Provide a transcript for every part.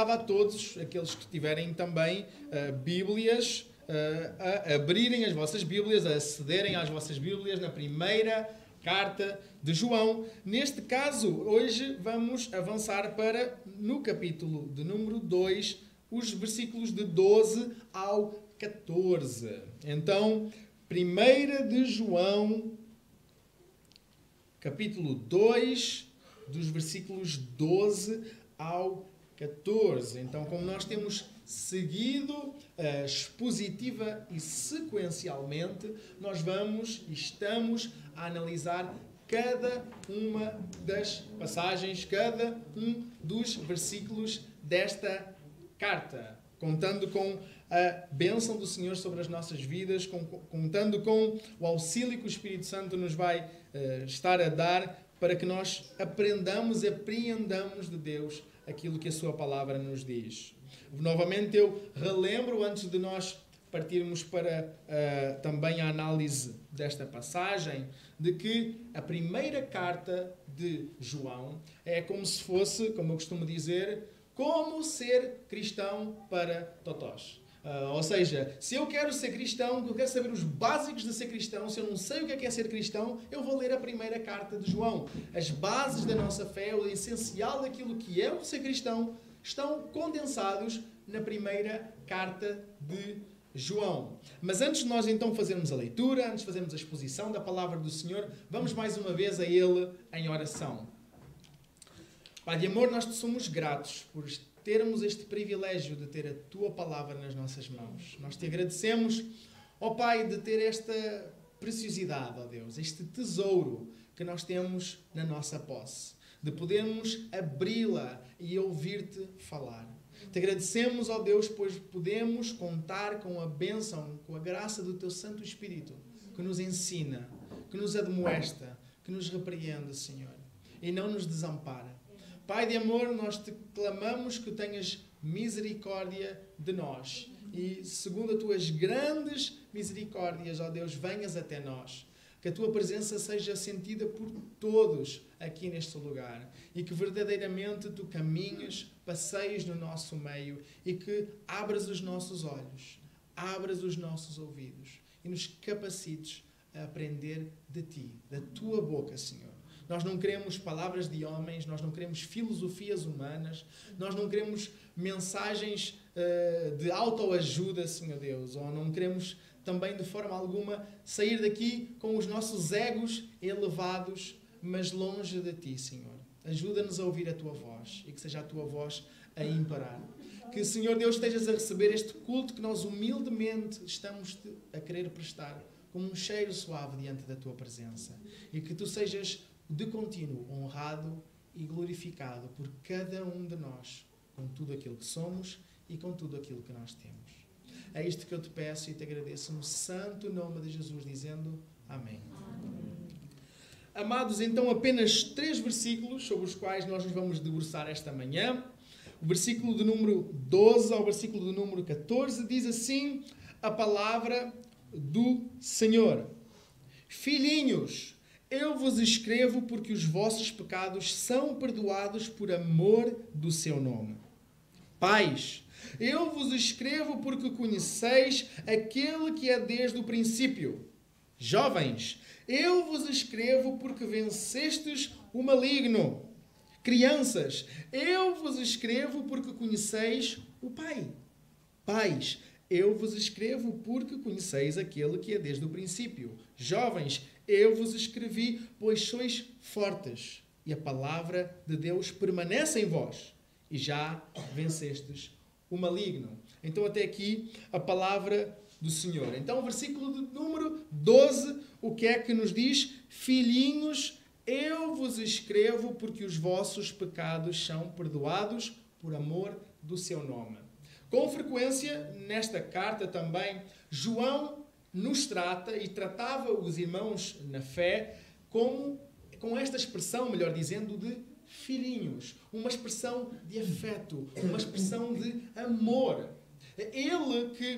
convidava a todos, aqueles que tiverem também Bíblias, a abrirem as vossas Bíblias, a acederem às vossas Bíblias na primeira carta de João. Neste caso, hoje vamos avançar para, no capítulo de número 2, os versículos de 12 ao 14. Então, 1 de João, capítulo 2, dos versículos 12 ao 14. Então, como nós temos seguido expositiva e sequencialmente, nós vamos e estamos a analisar cada uma das passagens, cada um dos versículos desta carta, contando com a bênção do Senhor sobre as nossas vidas, contando com o auxílio que o Espírito Santo nos vai estar a dar para que nós aprendamos e apreendamos de Deus aquilo que a sua palavra nos diz. Novamente eu relembro, antes de nós partirmos para também a análise desta passagem, de que a primeira carta de João é como se fosse, como eu costumo dizer, como ser cristão para totós. Ou seja, se eu quero ser cristão, eu quero saber os básicos de ser cristão, se eu não sei o que é ser cristão, eu vou ler a primeira carta de João. As bases da nossa fé, o essencial daquilo que é o ser cristão, estão condensados na primeira carta de João. Mas antes de nós então fazermos a leitura, antes de fazermos a exposição da palavra do Senhor, vamos mais uma vez a Ele em oração. Pai de amor, nós te somos gratos por termos este privilégio de ter a Tua palavra nas nossas mãos. Nós te agradecemos, ó Pai, de ter esta preciosidade, ó Deus, este tesouro que nós temos na nossa posse, de podermos abri-la e ouvir-te falar. Te agradecemos, ó Deus, pois podemos contar com a bênção, com a graça do Teu Santo Espírito, que nos ensina, que nos admoesta, que nos repreende, Senhor, e não nos desampara. Pai de amor, nós te clamamos que tenhas misericórdia de nós. E segundo as tuas grandes misericórdias, ó Deus, venhas até nós. Que a tua presença seja sentida por todos aqui neste lugar. E que verdadeiramente tu caminhes, passeies no nosso meio e que abras os nossos olhos, abras os nossos ouvidos e nos capacites a aprender de ti, da tua boca, Senhor. Nós não queremos palavras de homens, nós não queremos filosofias humanas, nós não queremos mensagens de autoajuda, Senhor Deus, ou não queremos também de forma alguma sair daqui com os nossos egos elevados, mas longe de Ti, Senhor. Ajuda-nos a ouvir a Tua voz e que seja a Tua voz a imparar. Que, Senhor Deus, estejas a receber este culto que nós humildemente estamos a querer prestar como um cheiro suave diante da Tua presença. E que Tu sejas de contínuo honrado e glorificado por cada um de nós, com tudo aquilo que somos e com tudo aquilo que nós temos. É isto que eu te peço e te agradeço no santo nome de Jesus, dizendo amém. Amados, então apenas 3 versículos sobre os quais nós nos vamos debruçar esta manhã. O versículo de número 12 ao versículo de número 14 diz assim a palavra do Senhor. Filhinhos, eu vos escrevo porque os vossos pecados são perdoados por amor do seu nome. Pais, eu vos escrevo porque conheceis aquele que é desde o princípio. Jovens, eu vos escrevo porque vencestes o maligno. Crianças, eu vos escrevo porque conheceis o Pai. Pais, eu vos escrevo porque conheceis aquele que é desde o princípio. Jovens, eu vos escrevi, pois sois fortes, e a palavra de Deus permanece em vós, e já vencestes o maligno. Então, até aqui, a palavra do Senhor. Então, o versículo de número 12, o que é que nos diz? Filhinhos, eu vos escrevo porque os vossos pecados são perdoados por amor do seu nome. Com frequência, nesta carta também, João nos trata e tratava os irmãos na fé com esta expressão, melhor dizendo, de filhinhos. Uma expressão de afeto, uma expressão de amor. Ele que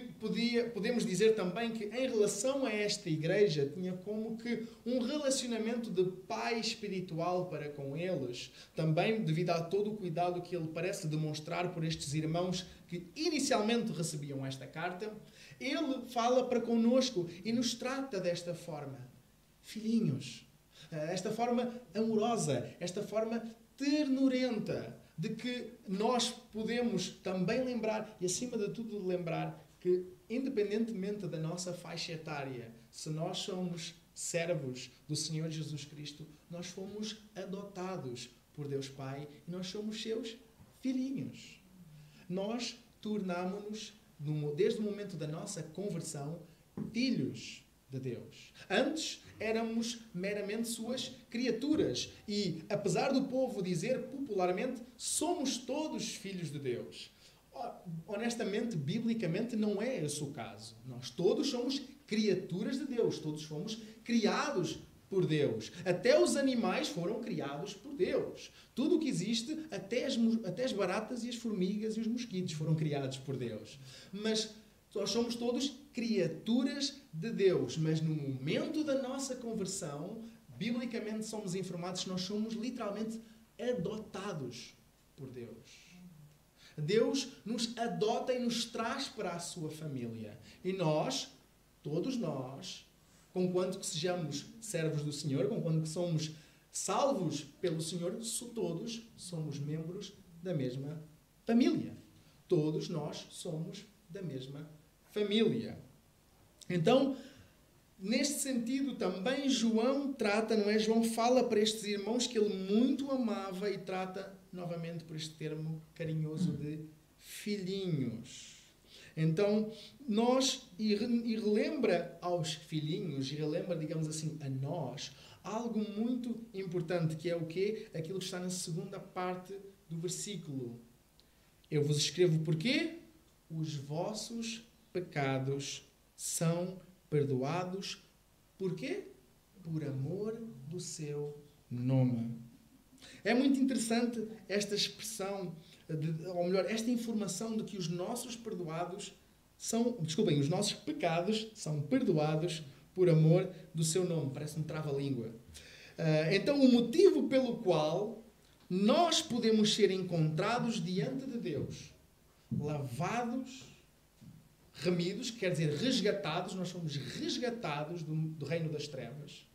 podemos dizer também que em relação a esta igreja tinha como que um relacionamento de pai espiritual para com eles, também devido a todo o cuidado que ele parece demonstrar por estes irmãos que inicialmente recebiam esta carta. Ele fala para connosco e nos trata desta forma. Filhinhos, esta forma amorosa, esta forma ternurenta, de que nós podemos também lembrar, e acima de tudo lembrar, que independentemente da nossa faixa etária, se nós somos servos do Senhor Jesus Cristo, nós fomos adotados por Deus Pai e nós somos seus filhinhos. Nós tornámonos, desde o momento da nossa conversão, filhos de Deus. Antes éramos meramente suas criaturas e, apesar do povo dizer popularmente, somos todos filhos de Deus. Honestamente, biblicamente, não é esse o caso. Nós todos somos criaturas de Deus, todos fomos criados por Deus. Até os animais foram criados por Deus. Tudo o que existe, até as baratas e as formigas e os mosquitos foram criados por Deus. Mas nós somos todos criaturas de Deus. Mas no momento da nossa conversão, biblicamente somos informados que nós somos literalmente adotados por Deus. Deus nos adota e nos traz para a sua família. E nós, todos nós, conquanto que sejamos servos do Senhor, conquanto que somos salvos pelo Senhor, todos somos membros da mesma família. Todos nós somos da mesma família. Então, neste sentido, também João trata, não é? João fala para estes irmãos que ele muito amava e trata novamente por este termo carinhoso de filhinhos. Então, e relembra aos filhinhos, e relembra, digamos assim, a nós, algo muito importante, que é o quê? Aquilo que está na segunda parte do versículo. Eu vos escrevo porquê? Os vossos pecados são perdoados. Porquê? Por amor do seu nome. É muito interessante esta expressão, ou melhor, esta informação de que os nossos os nossos pecados são perdoados por amor do seu nome. Parece um trava-língua. Então, o motivo pelo qual nós podemos ser encontrados diante de Deus, lavados, remidos, quer dizer, resgatados, nós somos resgatados do reino das trevas.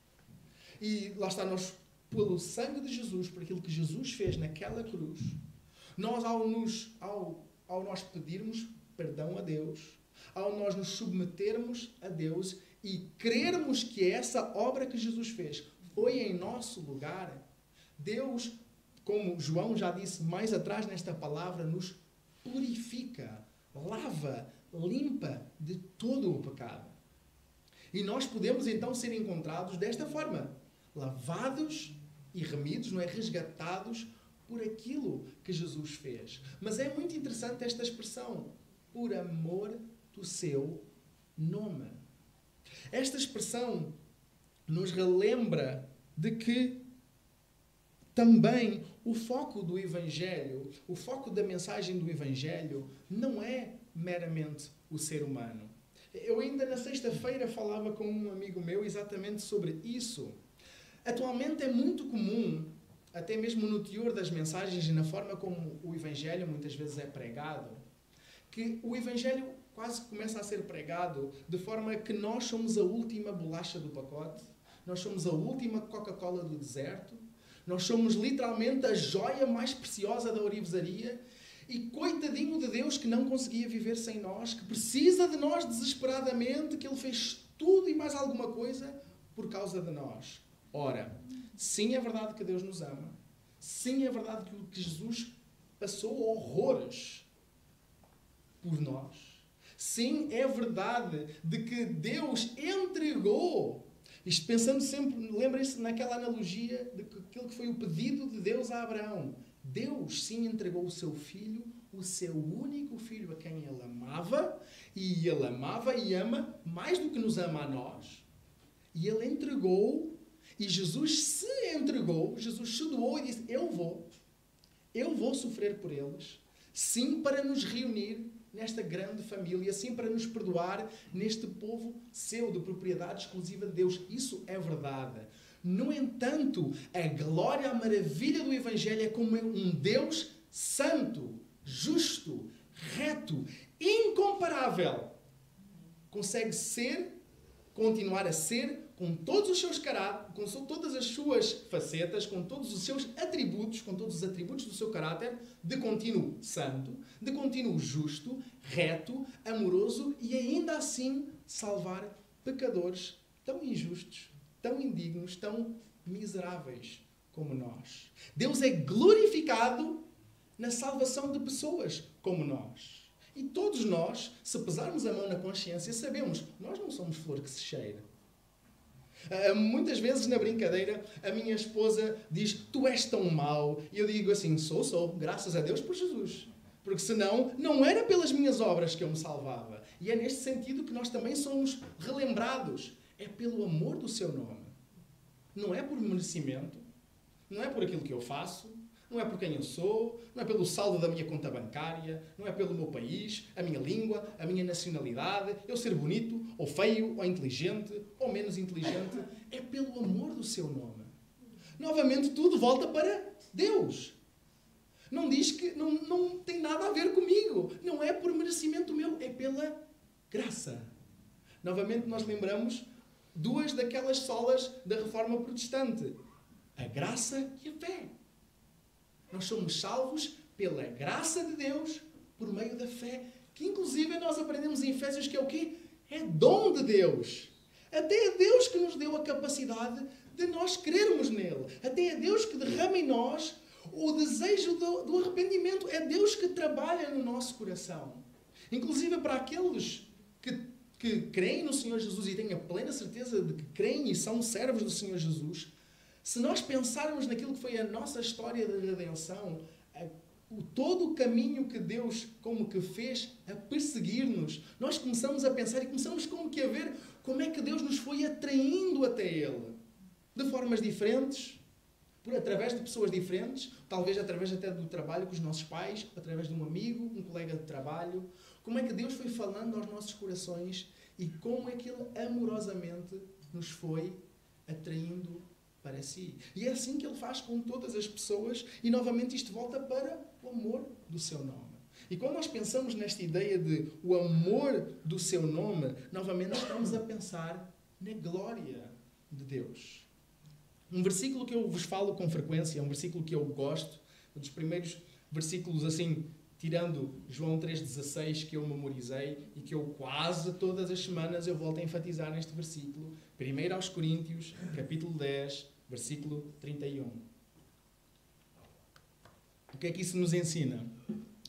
E lá está, nós, pelo sangue de Jesus, por aquilo que Jesus fez naquela cruz, nós, ao nós pedirmos perdão a Deus, ao nós nos submetermos a Deus e crermos que essa obra que Jesus fez foi em nosso lugar, Deus, como João já disse mais atrás nesta palavra, nos purifica, lava, limpa de todo o pecado. E nós podemos então ser encontrados desta forma, lavados e remidos, não é? Resgatados por aquilo que Jesus fez. Mas é muito interessante esta expressão, por amor do seu nome. Esta expressão nos relembra de que também o foco do Evangelho, o foco da mensagem do Evangelho não é meramente o ser humano. Eu ainda na sexta-feira falava com um amigo meu exatamente sobre isso. Atualmente é muito comum, até mesmo no teor das mensagens e na forma como o Evangelho muitas vezes é pregado, que o Evangelho quase começa a ser pregado de forma que nós somos a última bolacha do pacote, nós somos a última Coca-Cola do deserto, nós somos literalmente a joia mais preciosa da orivesaria e coitadinho de Deus que não conseguia viver sem nós, que precisa de nós desesperadamente, que Ele fez tudo e mais alguma coisa por causa de nós. Ora, sim é verdade que Deus nos ama, sim é verdade que Jesus passou horrores por nós, sim é verdade de que Deus entregou. Isto pensando sempre, lembrem-se naquela analogia de que aquilo que foi o pedido de Deus a Abraão. Deus sim entregou o seu filho, o seu único filho a quem ele amava, e ele amava e ama mais do que nos ama a nós. E ele entregou, e Jesus se entregou, Jesus se doou e disse, eu vou sofrer por eles, sim, para nos reunir nesta grande família, assim para nos perdoar neste povo seu, de propriedade exclusiva de Deus. Isso é verdade. No entanto, a glória, a maravilha do Evangelho é como um Deus santo, justo, reto, incomparável. Consegue continuar a ser, com todos os seus caráteres, com todas as suas facetas, com todos os seus atributos, com todos os atributos do seu caráter, de contínuo santo, de contínuo justo, reto, amoroso e ainda assim salvar pecadores tão injustos, tão indignos, tão miseráveis como nós. Deus é glorificado na salvação de pessoas como nós. E todos nós, se pesarmos a mão na consciência, sabemos, nós não somos flor que se cheira. Muitas vezes, na brincadeira, a minha esposa diz, tu és tão mau. E eu digo assim, sou, graças a Deus por Jesus. Porque senão, não era pelas minhas obras que eu me salvava. E é neste sentido que nós também somos relembrados. É pelo amor do seu nome. Não é por merecimento, não é por aquilo que eu faço, não é por quem eu sou, não é pelo saldo da minha conta bancária, não é pelo meu país, a minha língua, a minha nacionalidade, eu ser bonito, ou feio, ou inteligente, ou menos inteligente. É pelo amor do seu nome. Novamente, tudo volta para Deus. Não diz que não tem nada a ver comigo. Não é por merecimento meu, é pela graça. Novamente, nós lembramos duas daquelas solas da Reforma Protestante. A graça e a fé. Nós somos salvos pela graça de Deus por meio da fé. Que inclusive nós aprendemos em Efésios que é o quê? É dom de Deus. Até é Deus que nos deu a capacidade de nós crermos nele. Até é Deus que derrama em nós o desejo do arrependimento. É Deus que trabalha no nosso coração. Inclusive para aqueles que creem no Senhor Jesus e têm a plena certeza de que creem e são servos do Senhor Jesus, se nós pensarmos naquilo que foi a nossa história de redenção, todo o caminho que Deus como que fez a perseguir-nos, nós começamos a pensar e começamos como que a ver como é que Deus nos foi atraindo até Ele. De formas diferentes, através de pessoas diferentes, talvez através até do trabalho com os nossos pais, através de um amigo, um colega de trabalho. Como é que Deus foi falando aos nossos corações e como é que Ele amorosamente nos foi atraindo para si. E é assim que Ele faz com todas as pessoas e novamente isto volta para o amor do seu nome. E quando nós pensamos nesta ideia de o amor do seu nome, novamente estamos a pensar na glória de Deus. Um versículo que eu vos falo com frequência, é um versículo que eu gosto, um dos primeiros versículos assim, tirando João 3,16 que eu memorizei e que eu quase todas as semanas eu volto a enfatizar neste versículo. 1 aos Coríntios, capítulo 10, versículo 31. O que é que isso nos ensina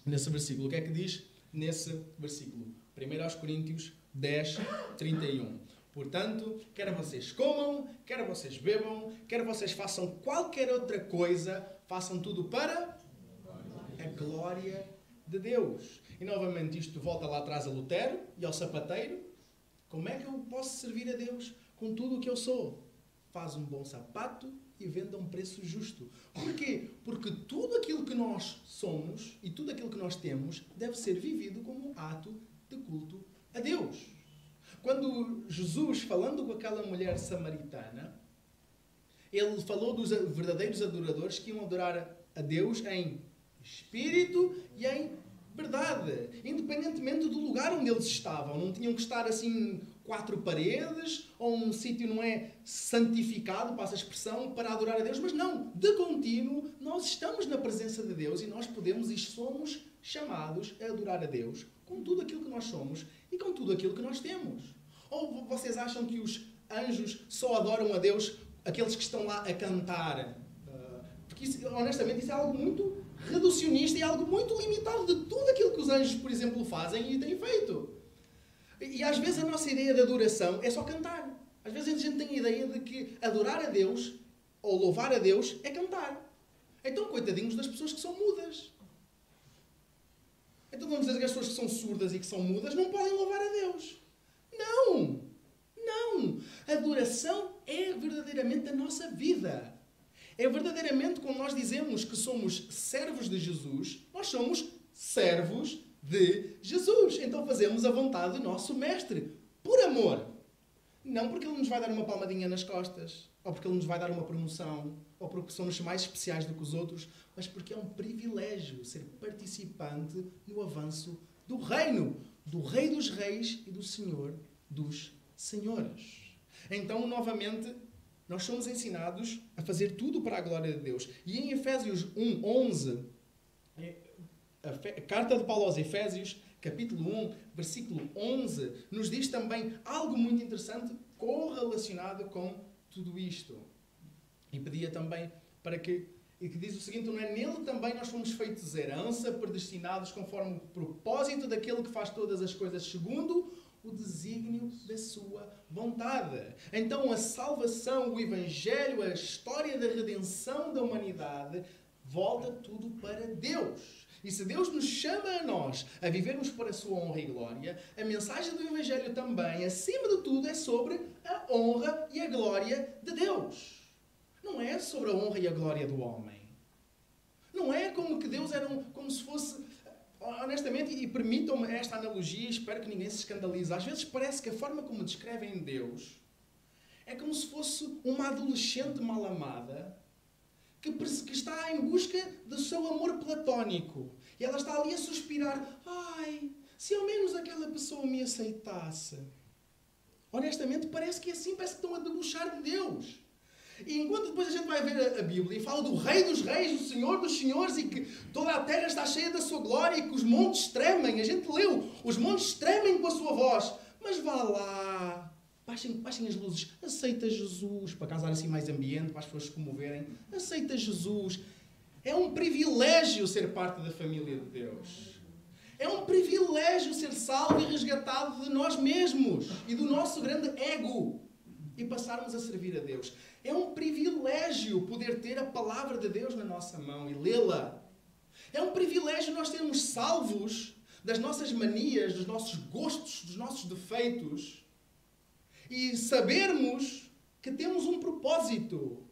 nesse versículo? O que é que diz nesse versículo? 1 aos Coríntios 10, 31. Portanto, quer vocês comam, quer vocês bebam, quer vocês façam qualquer outra coisa, façam tudo para a glória de Deus. E novamente isto volta lá atrás a Lutero e ao sapateiro. Como é que eu posso servir a Deus com tudo o que eu sou? Faz um bom sapato e venda a um preço justo. Porquê? Porque tudo aquilo que nós somos e tudo aquilo que nós temos deve ser vivido como um ato de culto a Deus. Quando Jesus, falando com aquela mulher samaritana, ele falou dos verdadeiros adoradores que iam adorar a Deus em espírito e em verdade. Independentemente do lugar onde eles estavam. Não tinham que estar assim 4 paredes ou um sítio não é santificado, passa a expressão, para adorar a Deus. Mas não, de contínuo, nós estamos na presença de Deus e nós podemos e somos chamados a adorar a Deus com tudo aquilo que nós somos e com tudo aquilo que nós temos. Ou vocês acham que os anjos só adoram a Deus aqueles que estão lá a cantar? Porque isso, honestamente isso é algo muito reducionista e algo muito limitado de tudo aquilo que os anjos, por exemplo, fazem e têm feito. E às vezes a nossa ideia de adoração é só cantar. Às vezes a gente tem a ideia de que adorar a Deus ou louvar a Deus é cantar. Então, coitadinhos das pessoas que são mudas. Então vamos dizer que as pessoas que são surdas e que são mudas não podem louvar a Deus. Não! Não! A adoração é verdadeiramente a nossa vida. É verdadeiramente quando nós dizemos que somos servos de Jesus, nós somos servos de Jesus. Então fazemos a vontade do nosso Mestre, por amor. Não porque Ele nos vai dar uma palmadinha nas costas, ou porque Ele nos vai dar uma promoção, ou porque somos mais especiais do que os outros, mas porque é um privilégio ser participante no avanço do reino, do Rei dos Reis e do Senhor dos Senhores. Então, novamente, nós somos ensinados a fazer tudo para a glória de Deus. E em Efésios 1:11, a carta de Paulo aos Efésios, capítulo 1, versículo 11, nos diz também algo muito interessante correlacionado com tudo isto. E pedia também para que diz o seguinte: não é nele também nós fomos feitos herança, predestinados conforme o propósito daquele que faz todas as coisas segundo o desígnio da sua vontade. Então a salvação, o Evangelho, a história da redenção da humanidade, volta tudo para Deus. E se Deus nos chama a nós a vivermos para a sua honra e glória, a mensagem do Evangelho também, acima de tudo, é sobre a honra e a glória de Deus. Não é sobre a honra e a glória do homem. Não é como que Deus era como se fosse... Honestamente, e permitam-me esta analogia, espero que ninguém se escandalize. Às vezes parece que a forma como descrevem Deus é como se fosse uma adolescente mal amada que está em busca do seu amor platónico. E ela está ali a suspirar: ai, se ao menos aquela pessoa me aceitasse. Honestamente, parece que é assim, parece que estão a debochar de Deus. E enquanto depois a gente vai ver a Bíblia e fala do Rei dos Reis, do Senhor dos Senhores, e que toda a terra está cheia da sua glória e que os montes tremem, a gente leu, os montes tremem com a sua voz. Mas vá lá, baixem as luzes, aceita Jesus, para causar assim mais ambiente, para as pessoas se comoverem. Aceita Jesus. É um privilégio ser parte da família de Deus. É um privilégio ser salvo e resgatado de nós mesmos e do nosso grande ego e passarmos a servir a Deus. É um privilégio poder ter a palavra de Deus na nossa mão e lê-la. É um privilégio nós sermos salvos das nossas manias, dos nossos gostos, dos nossos defeitos e sabermos que temos um propósito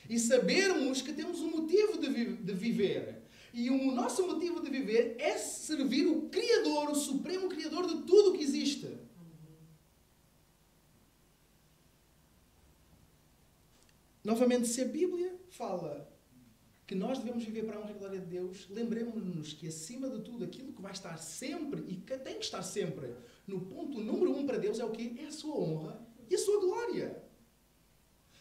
e sabermos que temos um motivo de viver. E o nosso motivo de viver é servir o Criador, o Supremo Criador de tudo o que existe. Novamente, se a Bíblia fala que nós devemos viver para a honra e glória de Deus, lembremos-nos que, acima de tudo, aquilo que vai estar sempre e que tem que estar sempre no ponto número 1 para Deus é o quê? É a sua honra e a sua glória.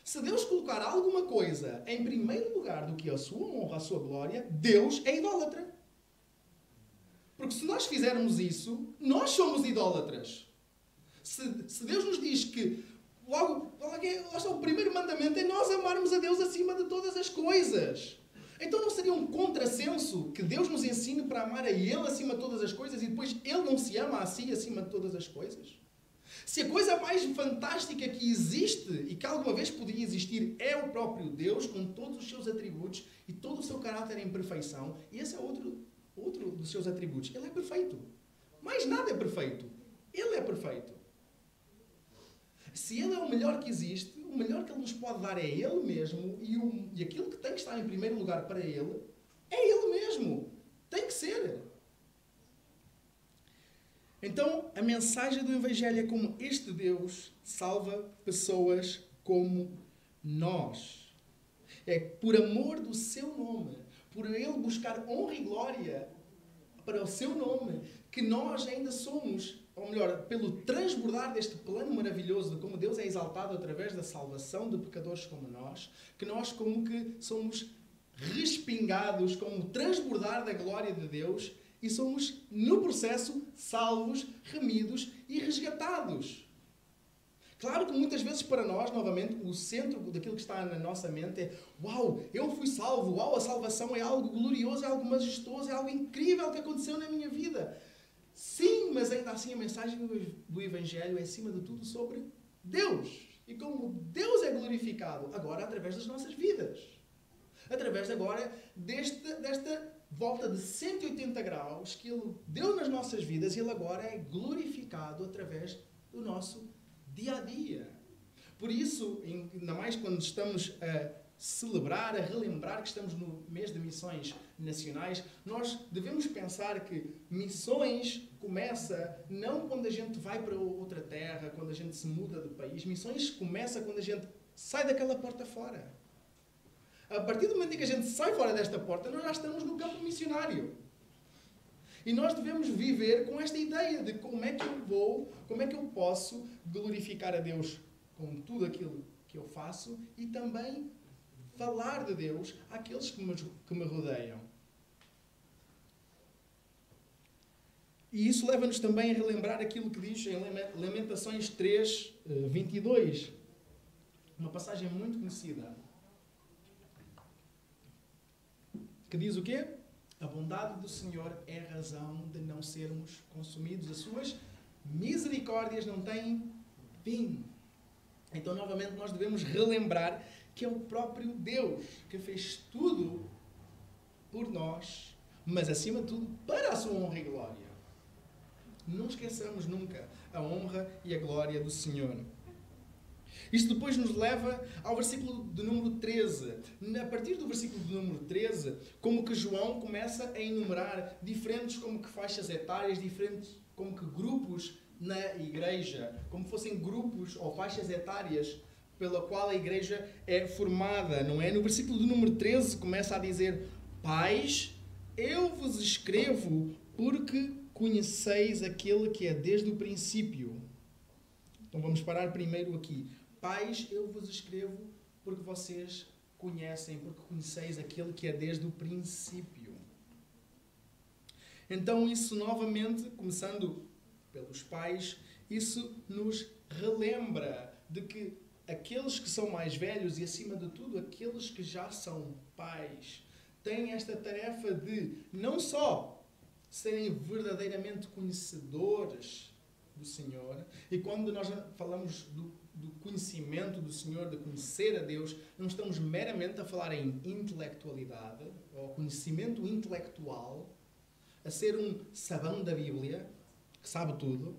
Se Deus colocar alguma coisa em primeiro lugar do que a sua honra, a sua glória, Deus é idólatra. Porque se nós fizermos isso, nós somos idólatras. Se Deus nos diz que logo, o primeiro mandamento é nós amarmos a Deus acima de todas as coisas. Então não seria um contrassenso que Deus nos ensine para amar a Ele acima de todas as coisas e depois Ele não se ama a si acima de todas as coisas? Se a coisa mais fantástica que existe e que alguma vez podia existir é o próprio Deus, com todos os seus atributos e todo o seu caráter em perfeição, e esse é outro dos seus atributos. Ele é perfeito. Mais nada é perfeito. Ele é perfeito. Se Ele é o melhor que existe, o melhor que Ele nos pode dar é Ele mesmo e aquilo que tem que estar em primeiro lugar para Ele é Ele mesmo. Tem que ser. Então, a mensagem do Evangelho é como este Deus salva pessoas como nós. É por amor do seu nome, por Ele buscar honra e glória para o seu nome, que nós ainda somos, ou melhor, pelo transbordar deste plano maravilhoso de como Deus é exaltado através da salvação de pecadores como nós, que nós como que somos respingados com o transbordar da glória de Deus e somos, no processo, salvos, remidos e resgatados. Claro que muitas vezes para nós, novamente, o centro daquilo que está na nossa mente é: uau, eu fui salvo, uau, a salvação é algo glorioso, é algo majestoso, é algo incrível que aconteceu na minha vida. Sim, mas ainda assim a mensagem do Evangelho é, acima de tudo, sobre Deus. E como Deus é glorificado agora através das nossas vidas. Através agora desta volta de 180 graus que Ele deu nas nossas vidas e Ele agora é glorificado através do nosso dia a dia. Por isso, ainda mais quando estamos a celebrar, a relembrar que estamos no mês de missões nacionais, nós devemos pensar que missões começa não quando a gente vai para outra terra, quando a gente se muda de país. Missões começa quando a gente sai daquela porta fora. A partir do momento em que a gente sai fora desta porta, nós já estamos no campo missionário. E nós devemos viver com esta ideia de como é que eu vou, como é que eu posso glorificar a Deus com tudo aquilo que eu faço e também falar de Deus àqueles que me rodeiam. E isso leva-nos também a relembrar aquilo que diz em Lamentações 3, 22. Uma passagem muito conhecida. Que diz o quê? A bondade do Senhor é a razão de não sermos consumidos. As suas misericórdias não têm fim. Então, novamente, nós devemos relembrar que é o próprio Deus que fez tudo por nós, mas, acima de tudo, para a sua honra e glória. Não esqueçamos nunca a honra e a glória do Senhor. Isto depois nos leva ao versículo de número 13. A partir do versículo de número 13, como que João começa a enumerar diferentes como que faixas etárias, diferentes como que grupos na igreja, como fossem grupos ou faixas etárias pela qual a igreja é formada, não é? No versículo de número 13 começa a dizer: Pais, eu vos escrevo porque conheceis aquele que é desde o princípio. Então vamos parar primeiro aqui. Pais, eu vos escrevo porque vocês conhecem, porque conheceis aquele que é desde o princípio. Então isso novamente, começando pelos pais, isso nos relembra de que aqueles que são mais velhos e, acima de tudo, aqueles que já são pais, têm esta tarefa de não só serem verdadeiramente conhecedores do Senhor, e quando nós falamos do conhecimento do Senhor, de conhecer a Deus, não estamos meramente a falar em intelectualidade, ou conhecimento intelectual, a ser um sabão da Bíblia, que sabe tudo.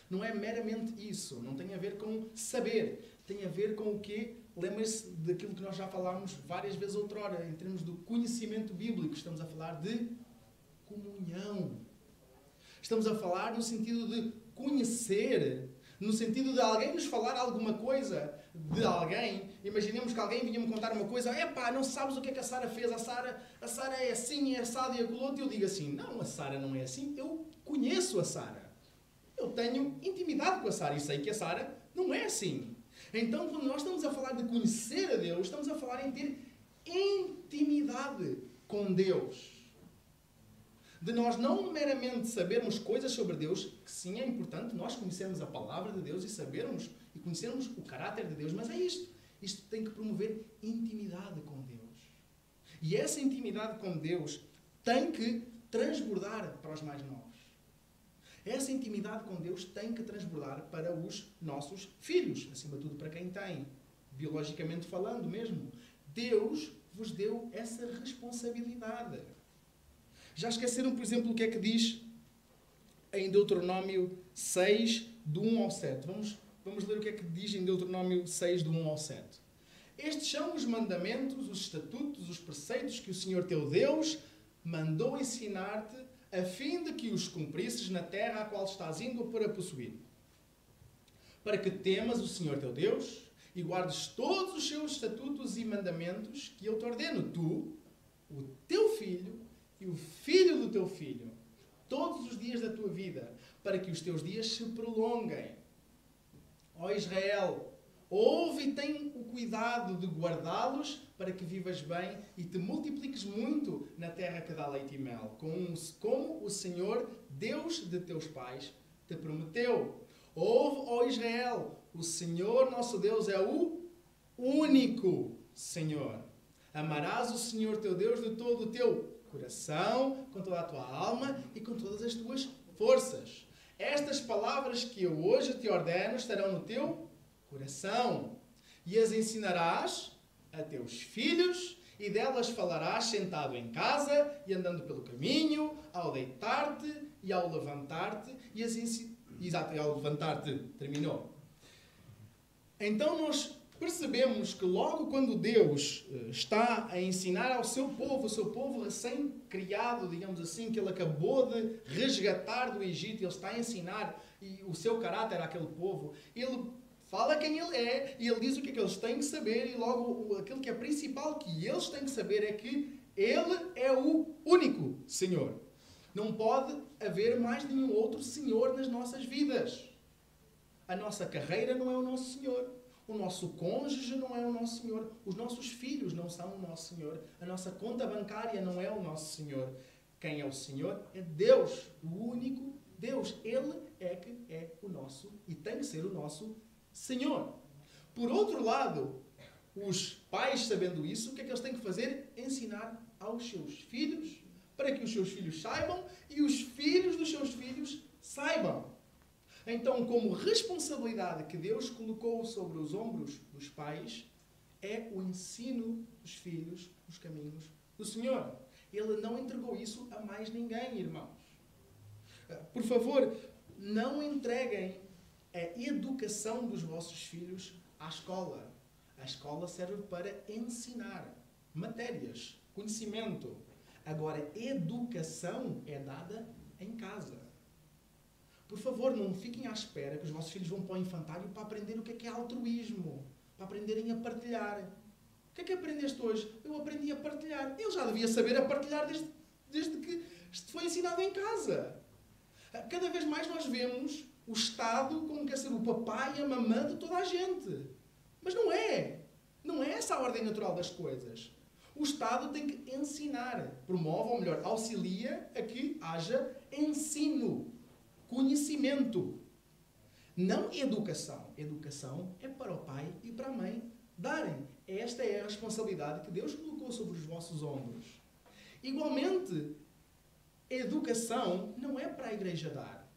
Não é meramente isso. Não tem a ver com saber. Tem a ver com o quê? Lembre-se daquilo que nós já falámos várias vezes outrora, em termos do conhecimento bíblico. Estamos a falar de comunhão. Estamos a falar no sentido de conhecer, no sentido de alguém nos falar alguma coisa de alguém. Imaginemos que alguém vinha-me contar uma coisa: epá, não sabes o que é que a Sara fez, a Sara é assim, é assada e aquilo outro. E eu digo assim: não, a Sara não é assim, eu conheço a Sara. Eu tenho intimidade com a Sara e sei que a Sara não é assim. Então, quando nós estamos a falar de conhecer a Deus, estamos a falar em ter intimidade com Deus. De nós não meramente sabermos coisas sobre Deus, que sim é importante nós conhecermos a palavra de Deus e sabermos e conhecermos o caráter de Deus, mas é isto. Isto tem que promover intimidade com Deus. E essa intimidade com Deus tem que transbordar para os mais novos. Essa intimidade com Deus tem que transbordar para os nossos filhos, acima de tudo para quem tem, biologicamente falando mesmo. Deus vos deu essa responsabilidade. Já esqueceram, por exemplo, o que é que diz em Deuteronômio 6, do 1 ao 7? Vamos ler o que é que diz em Deuteronômio 6, do 1 ao 7. Estes são os mandamentos, os estatutos, os preceitos que o Senhor teu Deus mandou ensinar-te, a fim de que os cumprisses na terra a qual estás indo para possuir. Para que temas o Senhor teu Deus e guardes todos os seus estatutos e mandamentos que eu te ordeno, tu, o teu filho e o filho do teu filho, todos os dias da tua vida, para que os teus dias se prolonguem. Ó Israel, ouve e tem o cuidado de guardá-los para que vivas bem e te multipliques muito na terra que dá leite e mel, como o Senhor, Deus de teus pais, te prometeu. Ouve, ó Israel, o Senhor nosso Deus é o único Senhor. Amarás o Senhor teu Deus de todo o teu coração, com toda a tua alma e com todas as tuas forças. Estas palavras que eu hoje te ordeno estarão no teu coração e as ensinarás a teus filhos e delas falarás sentado em casa e andando pelo caminho, ao deitar-te e ao levantar-te e ao levantar-te. Terminou. Então nós percebemos que logo quando Deus está a ensinar ao seu povo, o seu povo recém-criado, digamos assim, que ele acabou de resgatar do Egito, ele está a ensinar e o seu caráter àquele povo, ele fala quem ele é e ele diz o que é que eles têm que saber, e logo aquilo que é principal que eles têm que saber é que ele é o único Senhor. Não pode haver mais nenhum outro Senhor nas nossas vidas. A nossa carreira não é o nosso Senhor. O nosso cônjuge não é o nosso Senhor. Os nossos filhos não são o nosso Senhor. A nossa conta bancária não é o nosso Senhor. Quem é o Senhor é Deus, o único Deus. Ele é que é o nosso e tem que ser o nosso Senhor. Por outro lado, os pais, sabendo isso, o que é que eles têm que fazer? Ensinar aos seus filhos, para que os seus filhos saibam e os filhos dos seus filhos saibam. Então, como responsabilidade que Deus colocou sobre os ombros dos pais, é o ensino dos filhos nos caminhos do Senhor. Ele não entregou isso a mais ninguém, irmãos. Por favor, não entreguem a educação dos vossos filhos à escola. A escola serve para ensinar matérias, conhecimento. Agora, educação é dada em casa. Por favor, não fiquem à espera que os vossos filhos vão para o infantário para aprender o que é altruísmo, para aprenderem a partilhar. O que é que aprendeste hoje? Eu aprendi a partilhar. Ele já devia saber a partilhar desde que isto foi ensinado em casa. Cada vez mais nós vemos o Estado como quer ser o papai e a mamã de toda a gente. Mas não é. Não é essa a ordem natural das coisas. O Estado tem que ensinar, promove, ou melhor, auxilia a que haja ensino, conhecimento. Não educação. Educação é para o pai e para a mãe darem. Esta é a responsabilidade que Deus colocou sobre os vossos ombros. Igualmente, educação não é para a igreja dar.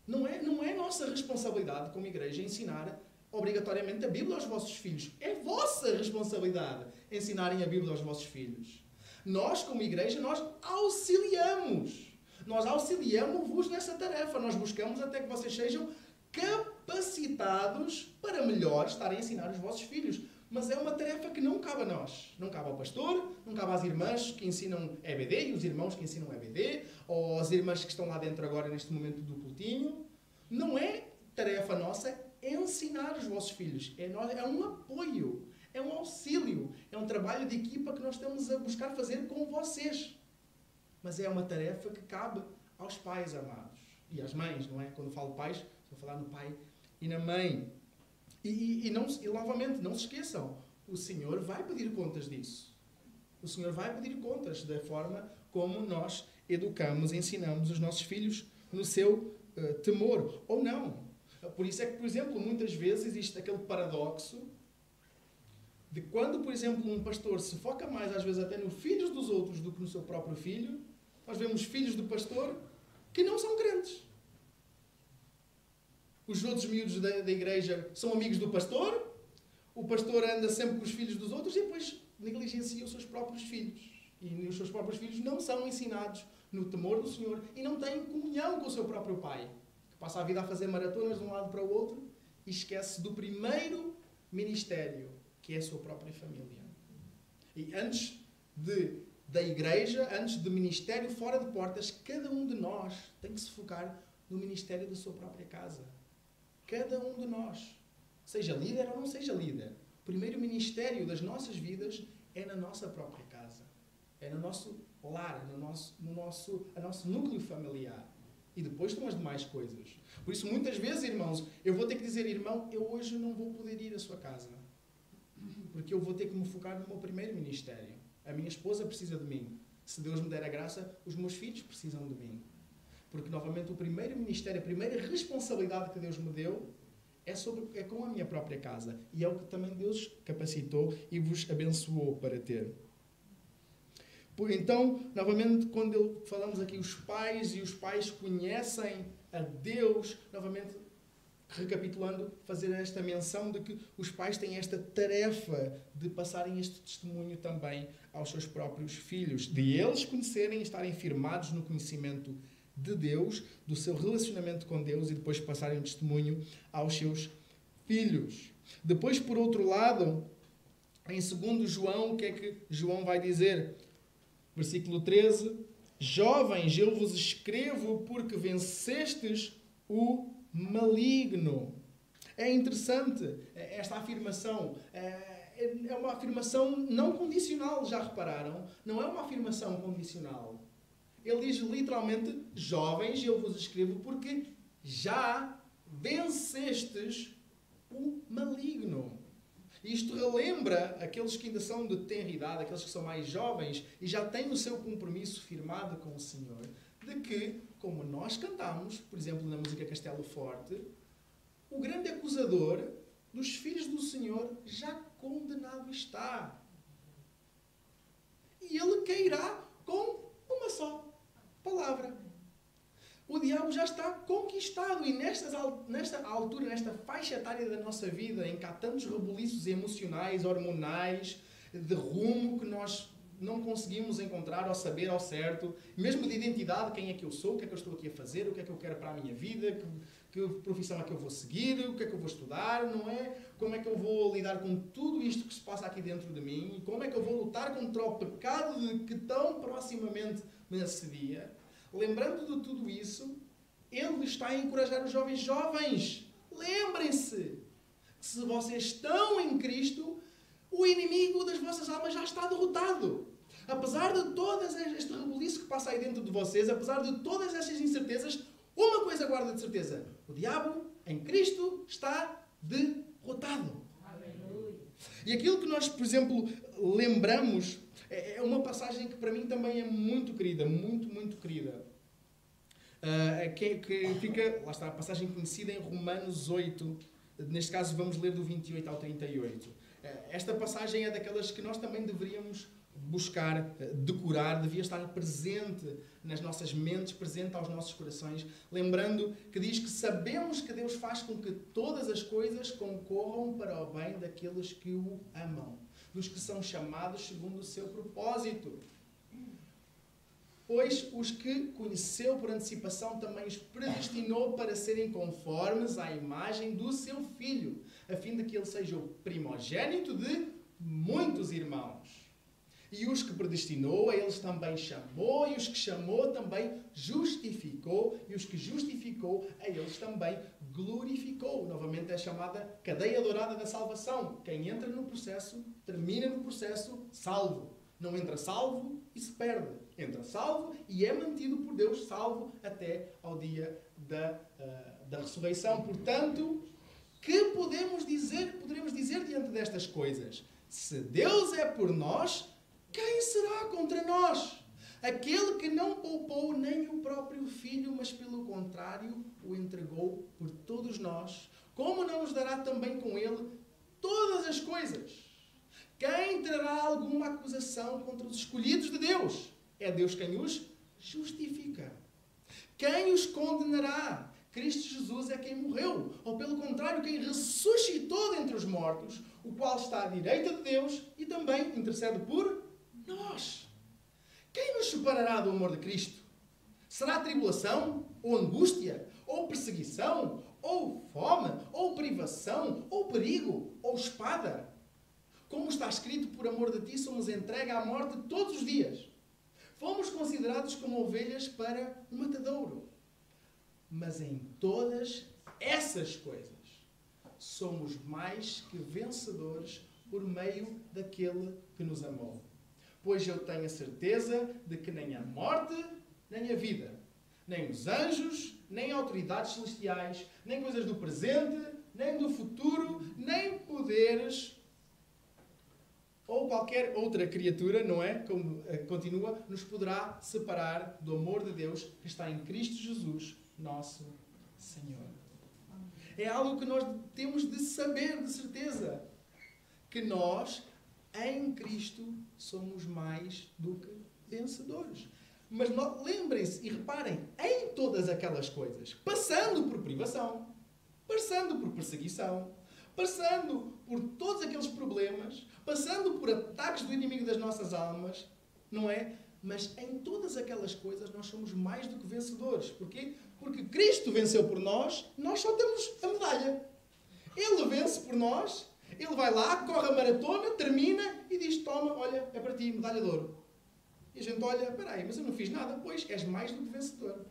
Não é nossa responsabilidade como igreja ensinar obrigatoriamente a Bíblia aos vossos filhos. É vossa responsabilidade ensinarem a Bíblia aos vossos filhos. Nós, como igreja, nós auxiliamos. Nós auxiliamos-vos nessa tarefa. Nós buscamos até que vocês sejam capacitados para melhor estarem a ensinar os vossos filhos. Mas é uma tarefa que não cabe a nós. Não cabe ao pastor, não cabe às irmãs que ensinam EBD e os irmãos que ensinam EBD, ou às irmãs que estão lá dentro agora neste momento do cultinho. Não é tarefa nossa ensinar os vossos filhos. É um apoio, é um auxílio, é um trabalho de equipa que nós estamos a buscar fazer com vocês. Mas é uma tarefa que cabe aos pais amados. E às mães, não é? Quando eu falo pais, estou a falar no pai e na mãe. E novamente, não se esqueçam, o Senhor vai pedir contas disso. O Senhor vai pedir contas da forma como nós educamos e ensinamos os nossos filhos no seu temor. Ou não. Por isso é que, por exemplo, muitas vezes existe aquele paradoxo de quando, por exemplo, um pastor se foca mais, às vezes, até nos filhos dos outros do que no seu próprio filho, nós vemos filhos do pastor que não são crentes. Os outros miúdos da igreja são amigos do pastor, o pastor anda sempre com os filhos dos outros e depois negligencia os seus próprios filhos. E os seus próprios filhos não são ensinados no temor do Senhor e não têm comunhão com o seu próprio pai, que passa a vida a fazer maratonas de um lado para o outro e esquece do primeiro ministério, que é a sua própria família. E antes da igreja, antes do ministério fora de portas, cada um de nós tem que se focar no ministério da sua própria casa. Cada um de nós, seja líder ou não seja líder, o primeiro ministério das nossas vidas é na nossa própria casa. É no nosso lar, no nosso núcleo familiar. E depois estão as demais coisas. Por isso, muitas vezes, irmãos, eu vou ter que dizer, irmão, eu hoje não vou poder ir à sua casa. Porque eu vou ter que me focar no meu primeiro ministério. A minha esposa precisa de mim. Se Deus me der a graça, os meus filhos precisam de mim. Porque, novamente, o primeiro ministério, a primeira responsabilidade que Deus me deu é com a minha própria casa. E é o que também Deus capacitou e vos abençoou para ter. Então, novamente, quando falamos aqui os pais conhecem a Deus, novamente, recapitulando, fazer esta menção de que os pais têm esta tarefa de passarem este testemunho também aos seus próprios filhos, de eles conhecerem e estarem firmados no conhecimento de Deus, do seu relacionamento com Deus e depois passarem o testemunho aos seus filhos. Depois, por outro lado, em 2 João, o que é que João vai dizer? Versículo 13. Jovens, eu vos escrevo porque vencestes o maligno. É interessante esta afirmação. É uma afirmação não condicional, já repararam? Não é uma afirmação condicional. Ele diz literalmente, jovens, eu vos escrevo porque já vencestes o maligno. Isto relembra aqueles que ainda são de tenra idade, aqueles que são mais jovens e já têm o seu compromisso firmado com o Senhor, de que, como nós cantamos, por exemplo, na música Castelo Forte, o grande acusador dos filhos do Senhor já condenado está. E ele cairá com uma só palavra. O diabo já está conquistado e nesta altura, nesta faixa etária da nossa vida, em que há tantos rebuliços emocionais, hormonais, de rumo que nós não conseguimos encontrar ou saber ao certo, mesmo de identidade, quem é que eu sou, o que é que eu estou aqui a fazer, o que é que eu quero para a minha vida, que profissão é que eu vou seguir, o que é que eu vou estudar, não é? Como é que eu vou lidar com tudo isto que se passa aqui dentro de mim e como é que eu vou lutar contra o pecado de que tão proximamente me assedia. Lembrando de tudo isso, ele está a encorajar os jovens. Jovens, lembrem-se que se vocês estão em Cristo, o inimigo das vossas almas já está derrotado. Apesar de todas este rebuliço que passa aí dentro de vocês, apesar de todas estas incertezas, uma coisa guarda de certeza. O diabo, em Cristo, está derrotado. Aleluia. E aquilo que nós, por exemplo, lembramos, é uma passagem que para mim também é muito querida, muito querida. Que fica, lá está, a passagem conhecida em Romanos 8. Neste caso vamos ler do 28 ao 38. Esta passagem é daquelas que nós também deveríamos buscar, decorar, devia estar presente nas nossas mentes, presente aos nossos corações, lembrando que diz que sabemos que Deus faz com que todas as coisas concorram para o bem daqueles que o amam, dos que são chamados segundo o seu propósito. Pois os que conheceu por antecipação também os predestinou para serem conformes à imagem do seu Filho, a fim de que ele seja o primogênito de muitos irmãos. E os que predestinou, a eles também chamou, e os que chamou também justificou, e os que justificou, a eles também glorificou. Novamente é chamada cadeia dourada da salvação. Quem entra no processo, termina no processo salvo. Não entra salvo e se perde. Entra salvo e é mantido por Deus salvo até ao dia da ressurreição. Portanto, que poderemos dizer diante destas coisas? Se Deus é por nós, quem será contra nós? Aquele que não poupou nem o próprio Filho, mas pelo contrário o entregou por todos nós, como não nos dará também com ele todas as coisas? Quem terá alguma acusação contra os escolhidos de Deus? É Deus quem os justifica. Quem os condenará? Cristo Jesus é quem morreu, ou pelo contrário, quem ressuscitou dentre os mortos, o qual está à direita de Deus e também intercede por nós. Quem nos separará do amor de Cristo? Será tribulação, ou angústia, ou perseguição, ou fome, ou privação, ou perigo, ou espada? Como está escrito, por amor de ti somos entregue à morte todos os dias. Fomos considerados como ovelhas para o matadouro. Mas em todas essas coisas somos mais que vencedores por meio daquele que nos amou. Pois eu tenho a certeza de que nem a morte, nem a vida, nem os anjos, nem autoridades celestiais, nem coisas do presente, nem do futuro, nem poderes ou qualquer outra criatura, não é? Como continua, nos poderá separar do amor de Deus que está em Cristo Jesus, nosso Senhor. É algo que nós temos de saber, de certeza, que nós, em Cristo, somos mais do que vencedores. Mas lembrem-se e reparem, em todas aquelas coisas, passando por privação, passando por perseguição, passando por todos aqueles problemas, passando por ataques do inimigo das nossas almas, não é? Mas em todas aquelas coisas nós somos mais do que vencedores. Porquê? Porque Cristo venceu por nós, nós só temos a medalha. Ele vence por nós, ele vai lá, corre a maratona, termina e diz, toma, olha, é para ti, medalha de ouro. E a gente olha, espera aí, mas eu não fiz nada. Pois, és mais do que vencedor.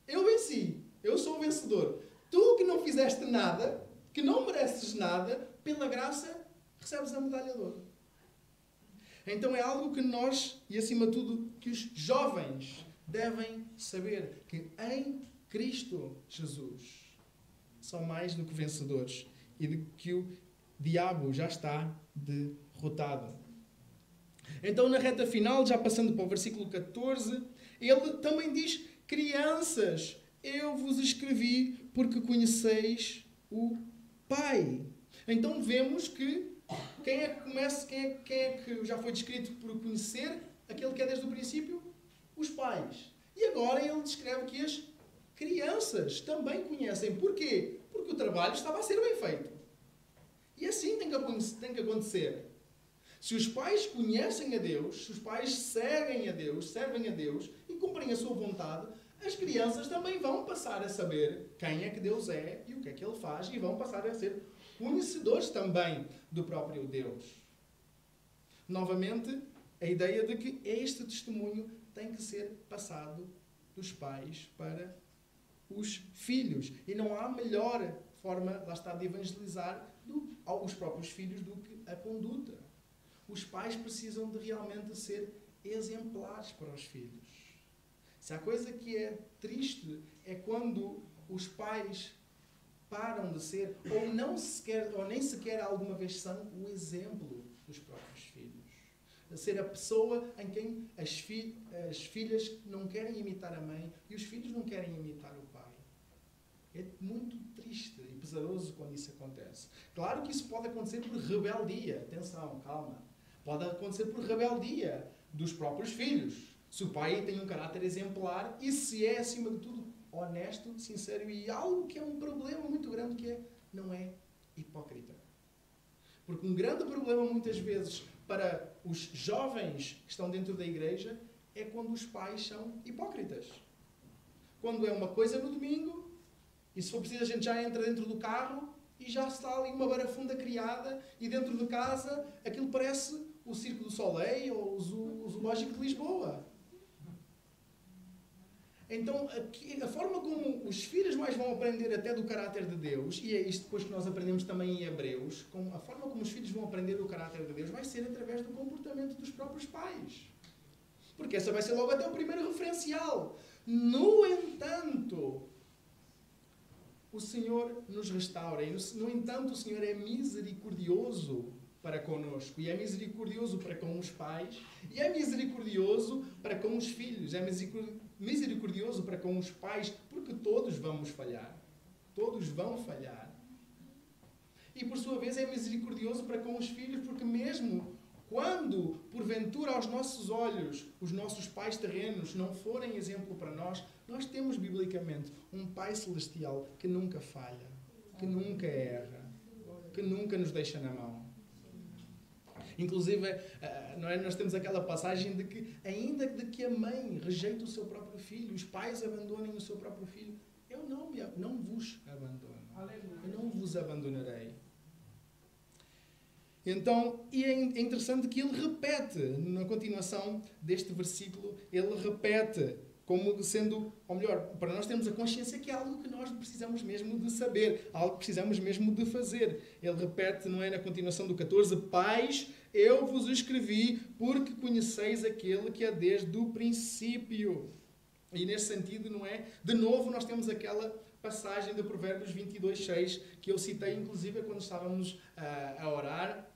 Eu venci, eu sou o vencedor. Tu que não fizeste nada, que não mereces nada, pela graça, recebes a medalha de ouro. Então é algo que nós, e acima de tudo, que os jovens devem saber, que em Cristo Jesus são mais do que vencedores e de que o diabo já está derrotado. Então, na reta final, já passando para o versículo 14, ele também diz, crianças, eu vos escrevi porque conheceis o Pai. Então vemos que quem é que começa, quem é que já foi descrito por conhecer, aquele que é desde o princípio? Os pais. E agora ele descreve que as crianças também conhecem. Porquê? Porque o trabalho estava a ser bem feito. E assim tem que acontecer. Se os pais conhecem a Deus, se os pais seguem a Deus, servem a Deus e cumprem a sua vontade, as crianças também vão passar a saber quem é que Deus é e o que é que Ele faz e vão passar a ser conhecedores também do próprio Deus. Novamente, a ideia de que este testemunho tem que ser passado dos pais para os filhos. E não há melhor forma, lá está, de evangelizar aos próprios filhos do que a conduta. Os pais precisam de realmente ser exemplares para os filhos. Se há coisa que é triste é quando os pais param de ser, ou nem sequer alguma vez são, o exemplo dos próprios filhos. De ser a pessoa em quem as filhas não querem imitar a mãe e os filhos não querem imitar o pai. É muito triste e pesaroso quando isso acontece. Claro que isso pode acontecer por rebeldia. Atenção, calma. Pode acontecer por rebeldia dos próprios filhos. Se o pai tem um caráter exemplar e se é, acima de tudo, honesto, sincero e algo que é um problema muito grande que é, não é hipócrita. Porque um grande problema muitas vezes para os jovens que estão dentro da igreja é quando os pais são hipócritas. Quando é uma coisa no domingo e se for preciso a gente já entra dentro do carro e já está ali uma barafunda criada e dentro de casa aquilo parece o Circo do Soleil ou o Zoológico de Lisboa. Então, a forma como os filhos mais vão aprender até do caráter de Deus, e é isto depois que nós aprendemos também em Hebreus, a forma como os filhos vão aprender do caráter de Deus vai ser através do comportamento dos próprios pais. Porque essa vai ser logo até o primeiro referencial. No entanto, o Senhor nos restaura. E, no entanto, o Senhor é misericordioso para connosco. E é misericordioso para com os pais. E é misericordioso para com os filhos. É misericordioso para com os pais, porque todos vamos falhar. Todos vão falhar. E, por sua vez, é misericordioso para com os filhos, porque mesmo quando, porventura, aos nossos olhos, os nossos pais terrenos não forem exemplo para nós, nós temos, biblicamente, um Pai Celestial que nunca falha, que nunca erra, que nunca nos deixa na mão. Inclusive, não é? Nós temos aquela passagem de que, ainda de que a mãe rejeite o seu próprio filho, os pais abandonem o seu próprio filho, eu não vos abandono. Eu não vos abandonarei. Então, e é interessante que ele repete, na continuação deste versículo, ele repete como sendo, ou melhor, para nós termos a consciência que é algo que nós precisamos mesmo de saber, algo que precisamos mesmo de fazer. Ele repete, não é, na continuação do 14, pais, eu vos escrevi porque conheceis aquele que é desde o princípio. E nesse sentido, não é? De novo, nós temos aquela passagem de Provérbios 22:6 que eu citei, inclusive, quando estávamos a orar.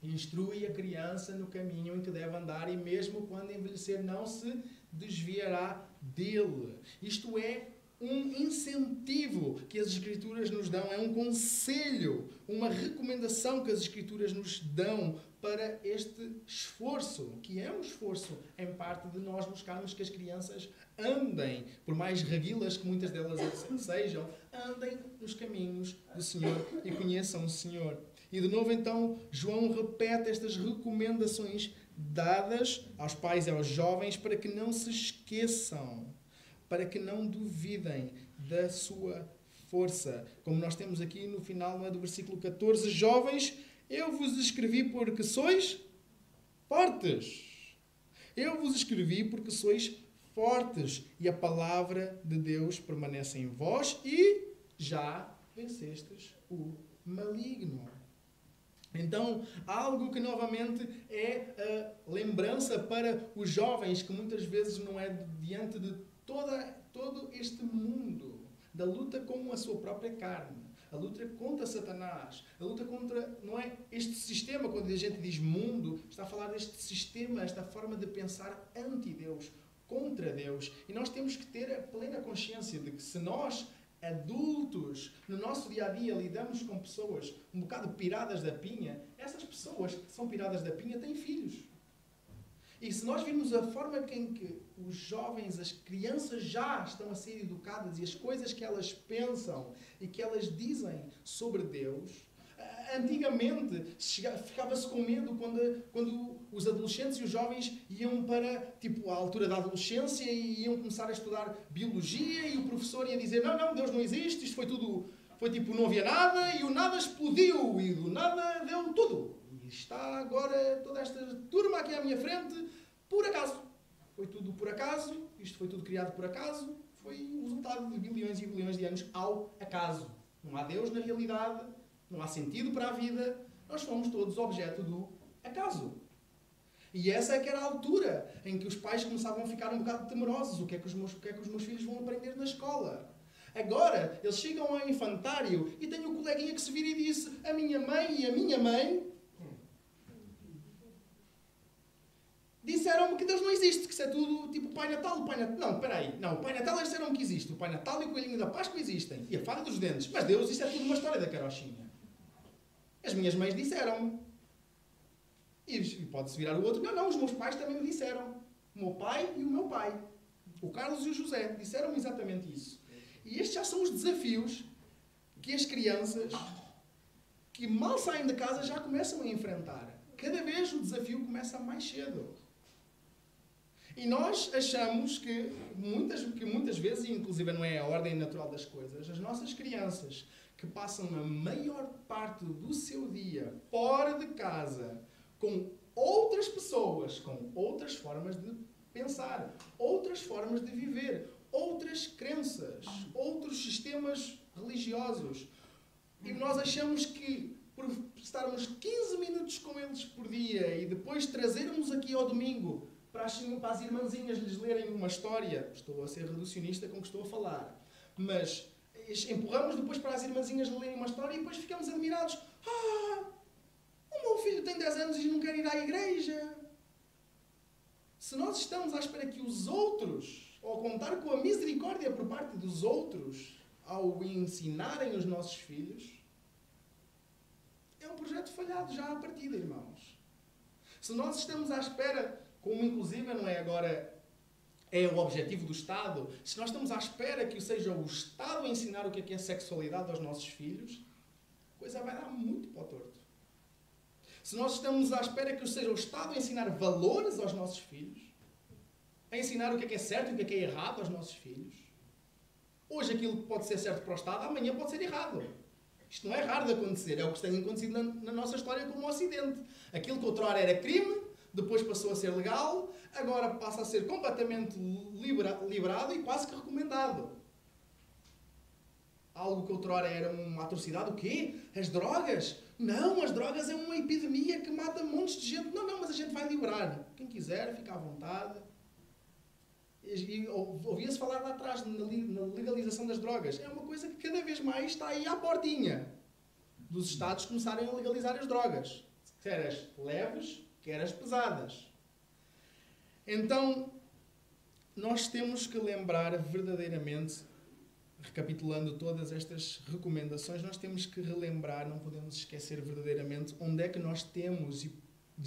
Instrui a criança no caminho em que deve andar e mesmo quando envelhecer não se desviará dele. Isto é um incentivo que as Escrituras nos dão, é um conselho, uma recomendação que as Escrituras nos dão para este esforço, que é um esforço, em parte, de nós buscarmos que as crianças andem, por mais reguilas que muitas delas sejam, andem nos caminhos do Senhor e conheçam o Senhor. E de novo, então, João repete estas recomendações dadas aos pais e aos jovens para que não se esqueçam, para que não duvidem da sua força. Como nós temos aqui no final, não é, do versículo 14. Jovens, eu vos escrevi porque sois fortes. Eu vos escrevi porque sois fortes. E a palavra de Deus permanece em vós e já vencestes o maligno. Então, algo que novamente é a lembrança para os jovens, que muitas vezes não é diante de todo este mundo, da luta com a sua própria carne, a luta contra Satanás, a luta contra, não é, este sistema. Quando a gente diz mundo, está a falar deste sistema, esta forma de pensar anti-Deus, contra Deus. E nós temos que ter a plena consciência de que se nós, adultos, no nosso dia-a-dia lidamos com pessoas um bocado piradas da pinha, essas pessoas que são piradas da pinha têm filhos. E se nós virmos a forma em que os jovens, as crianças já estão a ser educadas e as coisas que elas pensam e que elas dizem sobre Deus, antigamente ficava-se com medo quando os adolescentes e os jovens iam para a altura da adolescência e iam começar a estudar biologia e o professor ia dizer não, Deus não existe, isto não havia nada e o nada explodiu e do nada deu tudo. E está agora toda esta turma aqui à minha frente por acaso. Foi tudo por acaso, isto foi tudo criado por acaso, foi o resultado de bilhões e bilhões de anos ao acaso. Não há Deus na realidade, não há sentido para a vida, nós fomos todos objeto do acaso. E essa é que era a altura em que os pais começavam a ficar um bocado temerosos. O que é que os meus filhos vão aprender na escola? Agora, eles chegam ao infantário e tem o coleguinha que se vira e disse: a minha mãe e a minha mãe disseram-me que Deus não existe, que isso é tudo tipo Pai Natal. Não, espera aí. Não, o Pai Natal eles disseram que existe. O Pai Natal e o Coelhinho da Páscoa existem. E a fada dos dentes. Mas Deus, isso é tudo uma história da carochinha. As minhas mães disseram-me. E pode-se virar o outro. Não, os meus pais também me disseram. O meu pai e o meu pai. O Carlos e o José. Disseram-me exatamente isso. E estes já são os desafios que as crianças que mal saem de casa já começam a enfrentar. Cada vez o desafio começa mais cedo. E nós achamos que muitas vezes, e inclusive não é a ordem natural das coisas, as nossas crianças que passam a maior parte do seu dia fora de casa, com outras pessoas, com outras formas de pensar, outras formas de viver, outras crenças, outros sistemas religiosos. E nós achamos que por estarmos 15 minutos com eles por dia e depois trazermos aqui ao domingo para as irmãzinhas lhes lerem uma história, estou a ser reducionista com o que estou a falar, mas empurramos depois para as irmãzinhas lerem uma história e depois ficamos admirados. O meu filho tem 10 anos e não quer ir à igreja. Se nós estamos à espera que os outros, ou contar com a misericórdia por parte dos outros, ao ensinarem os nossos filhos, é um projeto falhado já à partida, irmãos. Se nós estamos à espera, como inclusive não é agora é o objetivo do Estado, se nós estamos à espera que seja o Estado a ensinar o que é sexualidade aos nossos filhos, a coisa vai dar muito para o torto. Se nós estamos à espera que seja o Estado a ensinar valores aos nossos filhos, a ensinar o que é certo e o que é errado aos nossos filhos, hoje aquilo que pode ser certo para o Estado, amanhã pode ser errado. Isto não é raro de acontecer, é o que tem acontecido na nossa história como o Ocidente. Aquilo que outrora era crime, depois passou a ser legal, agora passa a ser completamente liberado e quase que recomendado. Algo que outrora era uma atrocidade, o quê? As drogas? Não, as drogas é uma epidemia que mata montes de gente. Não, mas a gente vai liberar. Quem quiser, fica à vontade. E ouvia-se falar lá atrás na legalização das drogas. É uma coisa que cada vez mais está aí à portinha dos Estados começarem a legalizar as drogas. Quer as leves, quer as pesadas. Então, nós temos que lembrar verdadeiramente, recapitulando todas estas recomendações, nós temos que relembrar, não podemos esquecer verdadeiramente onde é que nós temos de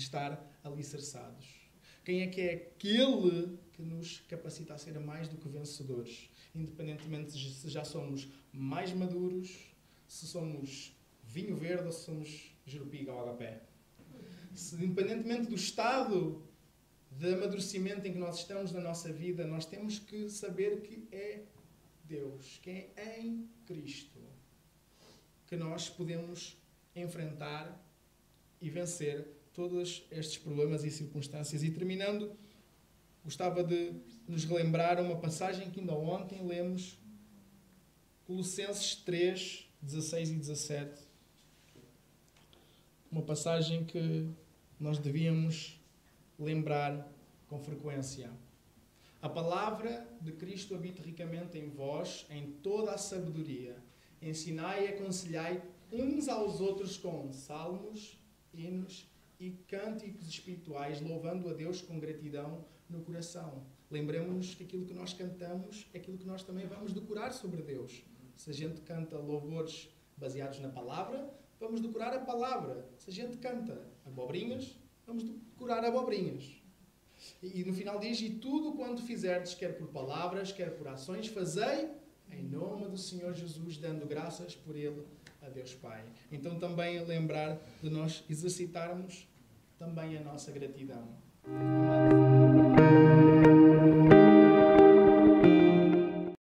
estar alicerçados. Quem é que é aquele que nos capacita a ser mais do que vencedores? Independentemente de se já somos mais maduros, se somos vinho verde ou se somos jerupiga ou agapé. Independentemente do estado de amadurecimento em que nós estamos na nossa vida, nós temos que saber que é Deus, que é em Cristo. que nós podemos enfrentar e vencer todos estes problemas e circunstâncias. E terminando, gostava de nos relembrar uma passagem que ainda ontem lemos, Colossenses 3, 16 e 17. Uma passagem que nós devíamos lembrar com frequência. A palavra de Cristo habita ricamente em vós, em toda a sabedoria. Ensinai e aconselhai uns aos outros com salmos, hinos e cânticos espirituais, louvando a Deus com gratidão no coração. Lembremos-nos que aquilo que nós cantamos é aquilo que nós também vamos decorar sobre Deus. Se a gente canta louvores baseados na palavra, vamos decorar a palavra. Se a gente canta abobrinhas, vamos decorar abobrinhas. E no final diz, e tudo quanto fizerdes, quer por palavras, quer por ações, fazei em nome do Senhor Jesus, dando graças por Ele a Deus Pai. Então também lembrar de nós exercitarmos também a nossa gratidão. Amado.